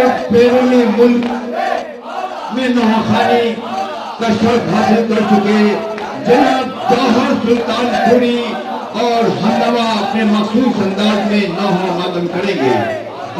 اور بیرونی ملک میں نوحانی کا شرف حاصل کر چکے جناب جوہر سلطان پوری اور ہمنوا اپنے مخصوص انداز میں نوحہ ماتم کریں گے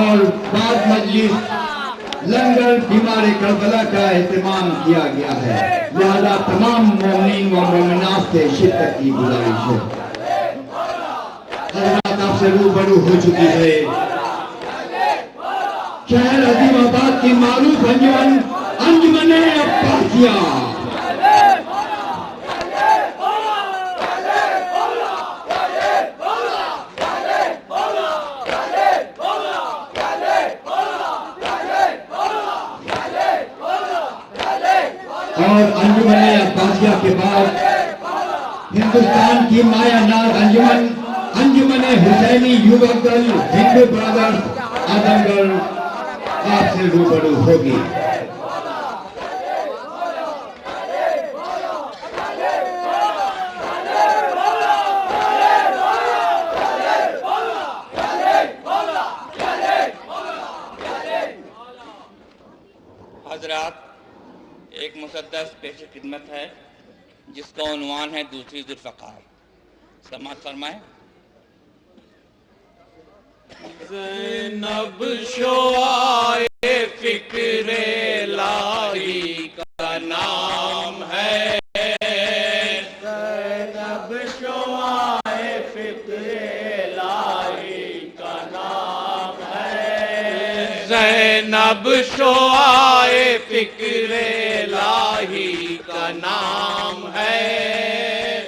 اور بعد مجلس لنگر بیمار کربلا کا اہتمام کیا گیا ہے، لہذا تمام مومنین و مومنات سے شرکت کی گزارش ہے۔ حضرات آپ سے روبرو ہو چکی ہے شہر عظیم آباد کی معروف انجمن انجمن عباسیہ۔ اور انجمن عباسیہ کے بعد ہندوستان کی مایا ناز انجمن انجمن حسینی یووک دل ہندو برادرز اعظم گڑھ آپ سے روبرو ہوگی۔ حضرات، ایک مقدس پیش خدمت ہے جس کا عنوان ہے دوسری ذوالفقار۔ سماعت فرمائیں۔ زینب شعائے فکر الہی کا نام ہے، زینب شعائے فکر الہی کا نام ہے، زینب شعائے فکر الہی کا نام ہے،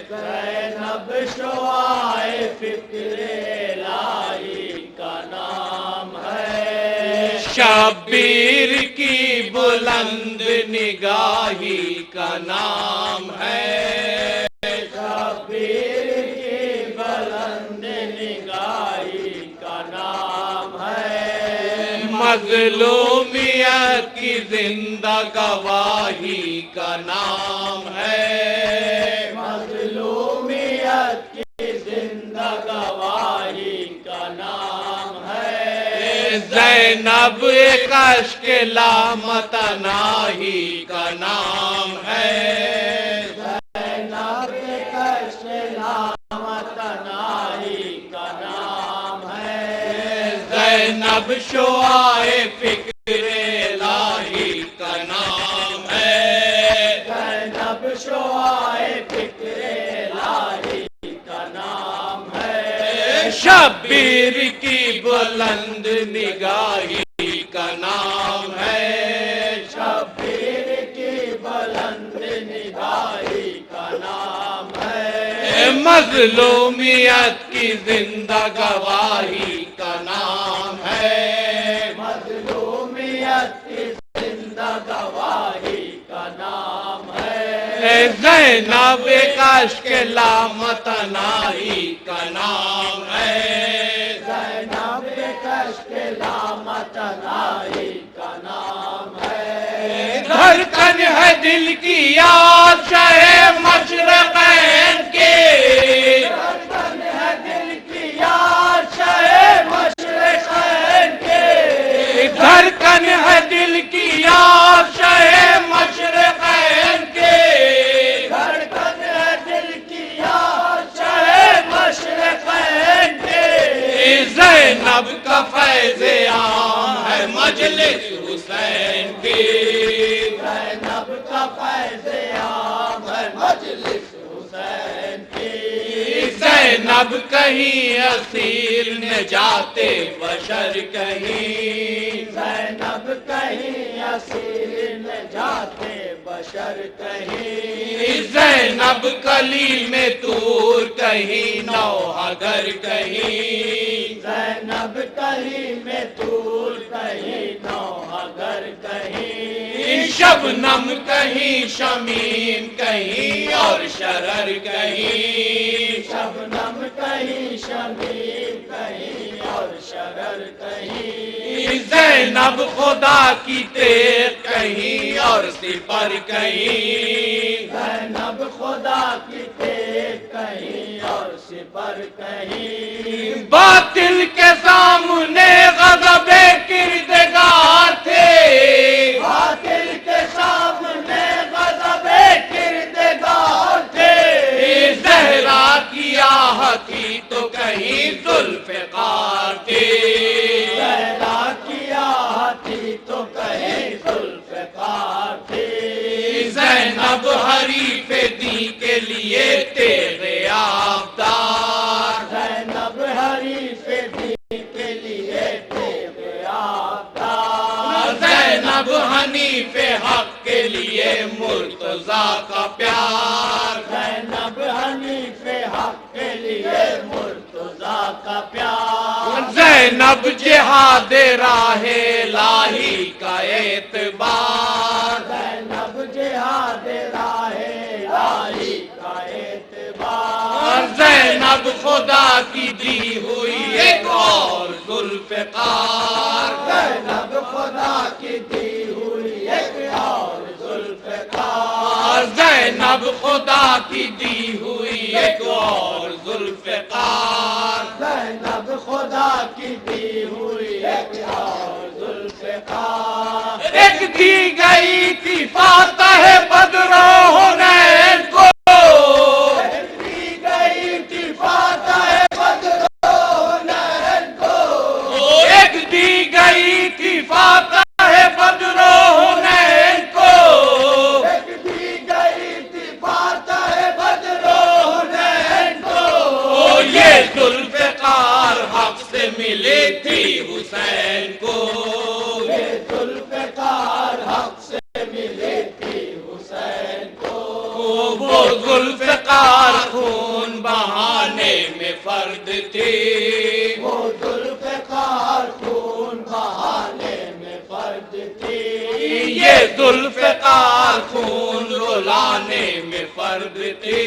زینب شعائے فکر الہی کا نام ہے، شبیر کی بلند نگاہی کا نام ہے، شبیر کی بلند نگاہی کا نام ہے، مظلومیت کی زندہ گواہی کا نام ہے، مظلومیت کی زندہ گواہی کا نام ہے، زینب کشک لامتناہی کا نام ہے، زینب کشک لامتناہی کا نام ہے، زینب شعائے فکر الہی کا نام ہے، زینب شعائے فکر الہی کا نام ہے، شبیر کی بلند نگاہی کا نام ہے، شبیر کی بلند نگاہی کا نام ہے، مظلومیت کی زندہ گواہی کا نام ہے، مظلومیت کی زندہ گواہی کا نام ہے، زینب کشک لامتناہی کا نام ہے، زینب کشک لامتناہی کا نام ہے، دھڑکن ہے دل کی یاد شہ مشرقین کی، دھڑکن ہے دل کی یاد شہ مشرقین کی، دھڑکن ہے دل کی یاد شہ مشرقین کی، دھڑکن ہے دل کی یاد شہ مشرقین کی، زینب کا فیض عام ہے مجلس حسین کی، زینب کا فیض عام ہے مجلس حسین کی، زینب کہیں اسیر نجات بشر کہیں، زینب کہیں اسیر نجات بشر کہیں، زینب کلیم طور کہیں نوحہ گر کہیں، زینب کلیم طور کہیں نوحہ گر کہیں، شبنم کہیں شمیم کہیں اور شرر کہیں، شبنم کہیں شمیم کہیں اور شرر کہیں، زینب خدا کی تیغ کہیں اور سپر کہیں، زینب خدا کی تیغ کہیں اور سپر کہیں، باطل کے سامنے غضب کردگار زینب حنیف حق کے لیے مرتضیٰ کا پیار، زینب حنیف حق کے لیے مرتضیٰ کا پیار، زینب جہاد راہ الہی کا اعتبار، زینب جہاد راہ الہی کا اعتبار، زینب خدا کی دی ہوئی ایک اور ذوالفقار، زینب خدا کی دی ہوئی ایک اور ذوالفقار، زینب خدا کی دی ہوئی ایک اور ذوالفقار، زینب خدا کی دی ہوئی ایک اور ذوالفقار، ایک دی گئی تھی فاتح بدر و حنین کو، ایک دی گئی تھی فاتح بدر و حنین کو، ایک دی گئی تھی فاتح بدر و حنین کو، ایک دی گئی تھی فاتح بدر و حنین کو، یہ ذوالفقار حق سے ملی تھی حسین کو، یہ ذوالفقار حق سے ملی تھی حسین کو، وہ ذوالفقار خون بہانے میں فرد تھی، وہ ذوالفقار خون بہانے میں فرد تھی، یہ ذوالفقار خون رلانے میں فرد تھی،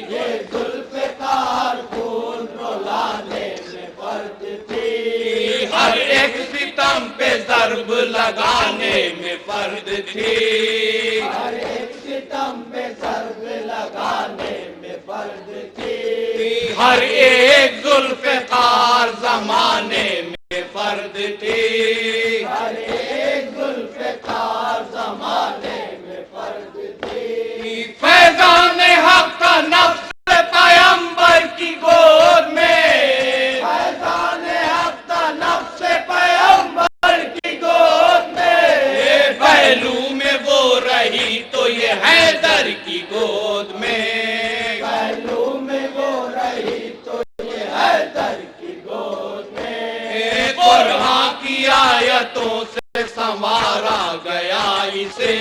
یہ ذوالفقار خون رلانے میں فرد تھی، ہر ایک ستم پہ ضرب لگانے میں فرد تھی، ہر ایک ستم پہ ضرب لگانے میں فرد تھی، ہر ایک ذوالفقار زمانے میں فرد تھی، ہر ایک ذوالفقار زمانے میں فرد تھی، فیضان حق کا نفس پیغمبر کی گود میں، فیضان حق کا نفس پیغمبر کی گود میں، پہلو میں وہ رہی تو یہ حیدر کی گود میں، پہلو میں وہ رہی تو یہ حیدر کی گود میں، قرآن کی آیتوں سے سنوارا گیا اسے،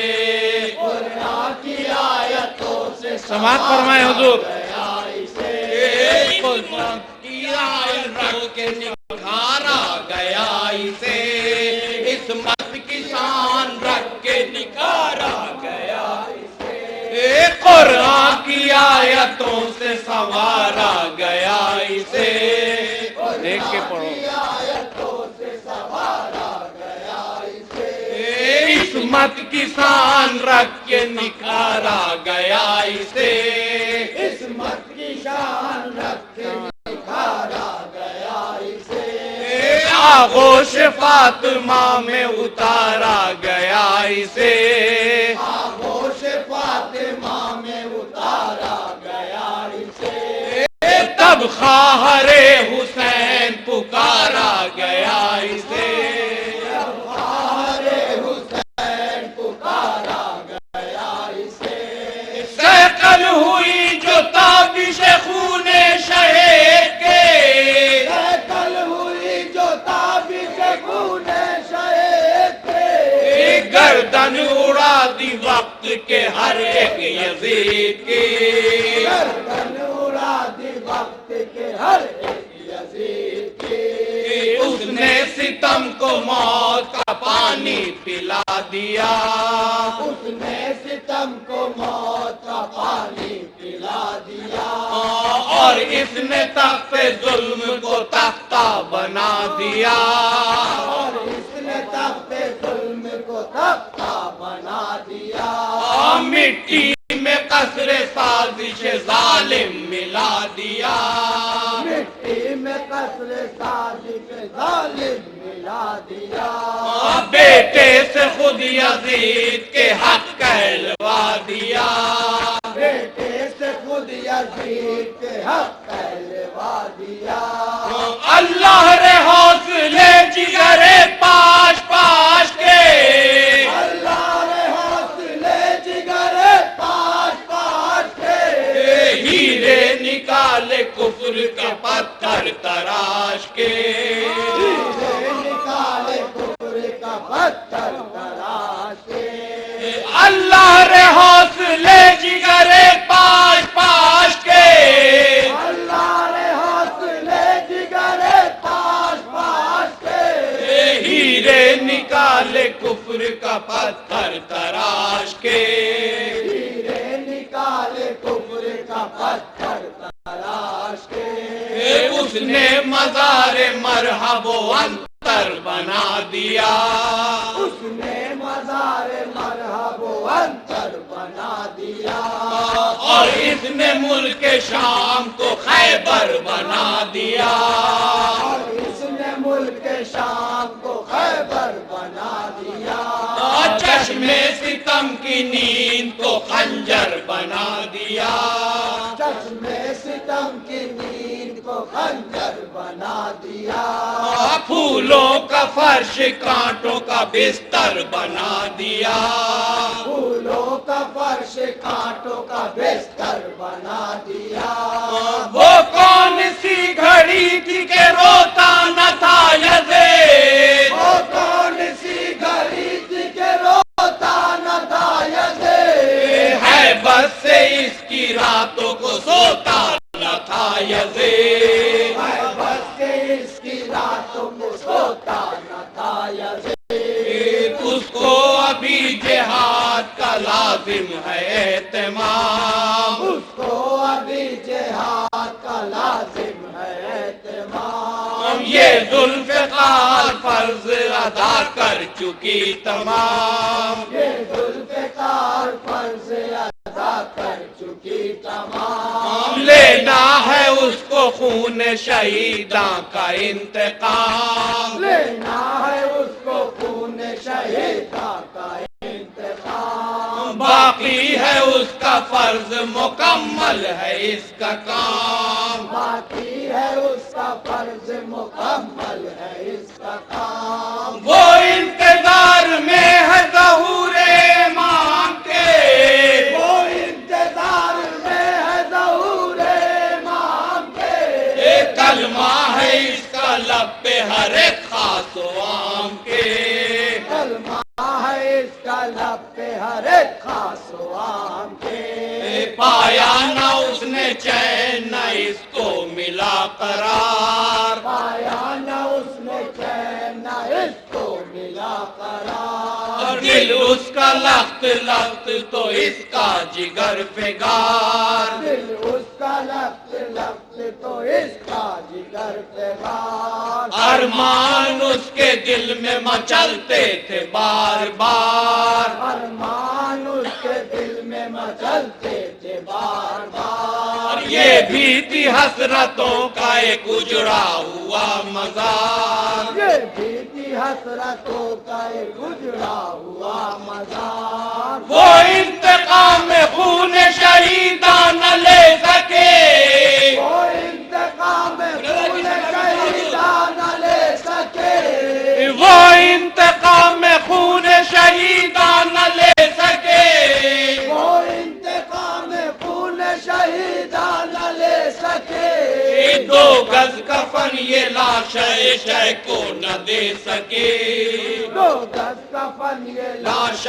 قرآن کی آیتوں سے سماعت فرمائے حضور، گیا اسے، قرآن کی آیتوں کے نکھارا گیا اسے، عصمت کی شان رکھ کے نکھارا گیا اسے، قرآن کی آیتوں سے سنوارا گیا اسے، دیکھ کے پڑھو، آیتوں سے سنوارا گیا اسے، عصمت کی شان رکھ کے نکھارا گیا اسے، عصمت کی شان رکھ کے نکھارا گیا اسے، آغوش فاطمہ میں اتارا گیا اسے، آغوش فاطمہ میں اتارا گیا اسے، تب خواہر حسین پکارا گیا اسے، خواہر حسین پکارا گیا اسے، سیقل ہوئی جو تابش خون شہید کے، کل ہوئی جو تابش خون شہید کے، گردن اڑا دی وقت کے ہر ایک یزید کی، گردن اڑا دی وقت کے ہر ایک یزید کی، اس نے ستم کو موت کا پانی پلا دیا، اس نے ستم کو موت کا پانی پلا دیا، اور اس نے تخت ظلم کو تختہ بنا دیا، اور اس نے تخت ظلم کو تختہ بنا دیا، مٹی میں قصر سازش ظالم ملا دیا، مٹی میں قصر سازش ظالم ملا دیا، بیٹے سے خود یزید کے حق کہلوا دیا، بیٹے سے خود یزید کے حق کہلوا دیا، اللہ رے حوصلے جگر پاش پاش کے، اللہ نے حوصلے جگر پاش پاش کے، ہیرے نکالے کفر کا پتھر تراش کے، ہیرے نکالے کفر کا پتھر نکالے کفر کا پتھر تراش کے، ہیرے نکالے کفر کا پتھر تراش کے، اس نے مزار مرحب و انتر بنا دیا، اس نے مزار مرحب و انتر بنا دیا، اور اس نے ملک شام کو خیبر بنا دیا، اور اس نے ملک شام کو خیبر بنا دیا، چشم ستم کی نیند کو خنجر بنا دیا، چشم ستم کی نیند کو خنجر بنا دیا، پھولوں کا فرش کانٹوں کا بستر بنا دیا، پھولوں کا فرش کانٹوں کا بستر بنا دیا، وہ کون سی گھڑی تھی کہ روتا نہ تھا یزید، وہ کون سی گھڑی تھی کہ روتا نہ تھا یزید، ہے بس سے اس کی راتوں کو سوتا نہ تھا یزید، ہے بس سے اس کی راتوں کو سوتا نہ تھا یزید، اس کو ابھی جہاد کا لازم ہے اہتمام، اس کو ابھی جہاد کا لازم ہے اہتمام، یہ ذوالفقار فرض ادا کر چکی تمام، یہ ذوالفقار فرض ادا کر چکی تمام، لینا ہے اس کو خون شہیداں کا انتقام، لینا ہے اس کو خون شہیداں کا انتقام، باقی ہے اس کا فرض مکمل ہے اس کا کام، باقی ہے اس کا فرض مکمل ہے اس کا کام، وہ انتظار میں ہے ظہور امام کے، وہ انتظار میں ہے ظہور امام کے، کلمہ ہے اس کا لب پہ ہر ایک خاص و عام کے، کلمہ ہے اس کا لب پہ ہر ایک خاص و عام کے، پایا نہ اس نے چین نہ اس کو ملا قرار، پایا نہ اس نے چین نہ اس کو ملا قرار، دل اس کا لخت لخت تو اس کا جگر فگار، دل اس کا لفظ لفظ تو اس کا جگر پیغار، ارمان اس کے دل میں مچلتے تھے بار بار، ارمان اس کے دل میں مچلتے تھے بار بار، یہ بھی تھی حسرتوں کا ایک اجڑا ہوا مزار، یہ بھی تھی حسرتوں کا ایک اجڑا ہوا مزار، وہ انتقام خون شہیداں نہ لے سکے، وہ انتقام خون شہیداں نہ لے سکے، وہ انتقام خون شہیداں نہ لے سکے، وہ انتقام خون شہیداں نہ لے سکے، دو گز کفن یہ لاش شے کو نہ دے سکے، دو گز کفن یہ لاش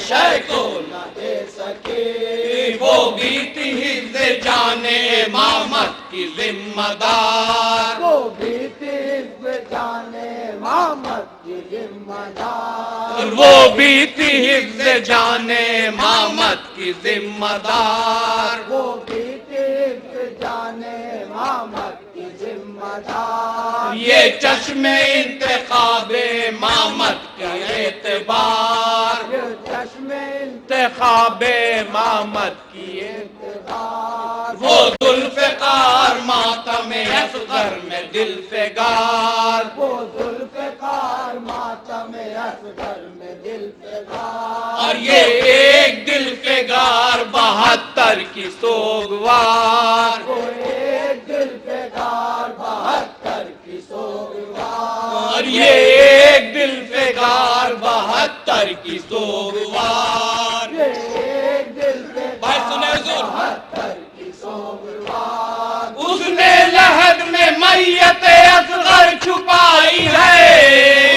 شے کو نہ دے سکے، وہ بھی تھی حفظ جان امامت کی ذمہ دار، وہ بھی تھی حفظ جان امامت کی ذمہ دار، وہ بھی تھی حفظ جان امامت کی ذمہ دار، وہ بھی تھی حفظ جان امامت کی ذمہ دار، یہ چشم انتخاب امامت کا اعتبار، یہ چشم انتخاب امامت کی انتظار، وہ ذوالفقار ماتم اصغر میں دل فگار، وہ ذوالفقار ماتم اصغر میں دل فگار، اور یہ ایک دل فگار 72 کی سوگوار، وہ ایک دل فگار 72 کی سوگوار، اور یہ ایک دل فگار 72 کی سوگوار، یہ ایک دل بھائی فگار سنیں حضور، 72 کی سوگوار، اس نے لحد میں میت اصغر چھپائی ہے،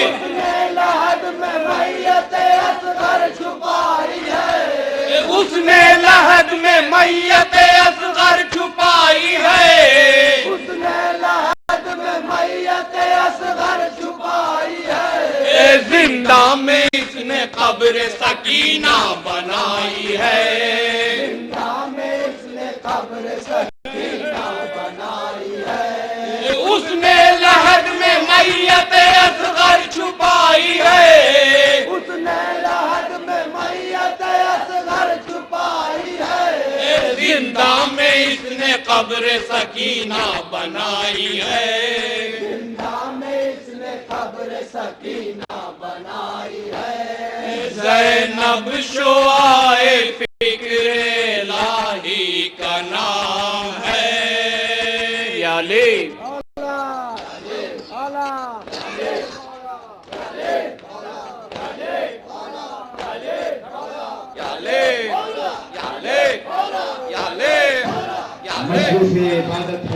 اس نے لحد میں میت اصغر چھپائی ہے، اس نے لحد میں میت اصغر چھپائی ہے، اس نے لحد میں میت اصغر چھپائی ہے، زندہ زندہ میں اس نے قبر سکینہ بنائی ہے، زندہ میں اس نے قبر سکینہ بنائی ہے، اس نے لحد میں میت اصغر چھپائی ہے، اس نے لحد میں میت اصغر چھپائی ہے، زندہ میں اس نے قبر سکینہ بنائی ہے، زندہ میں اس نے قبر سکینہ بنائی ہے، زینب شعائے فکر الہی کا نام ہے، یا علی مجلس عبادت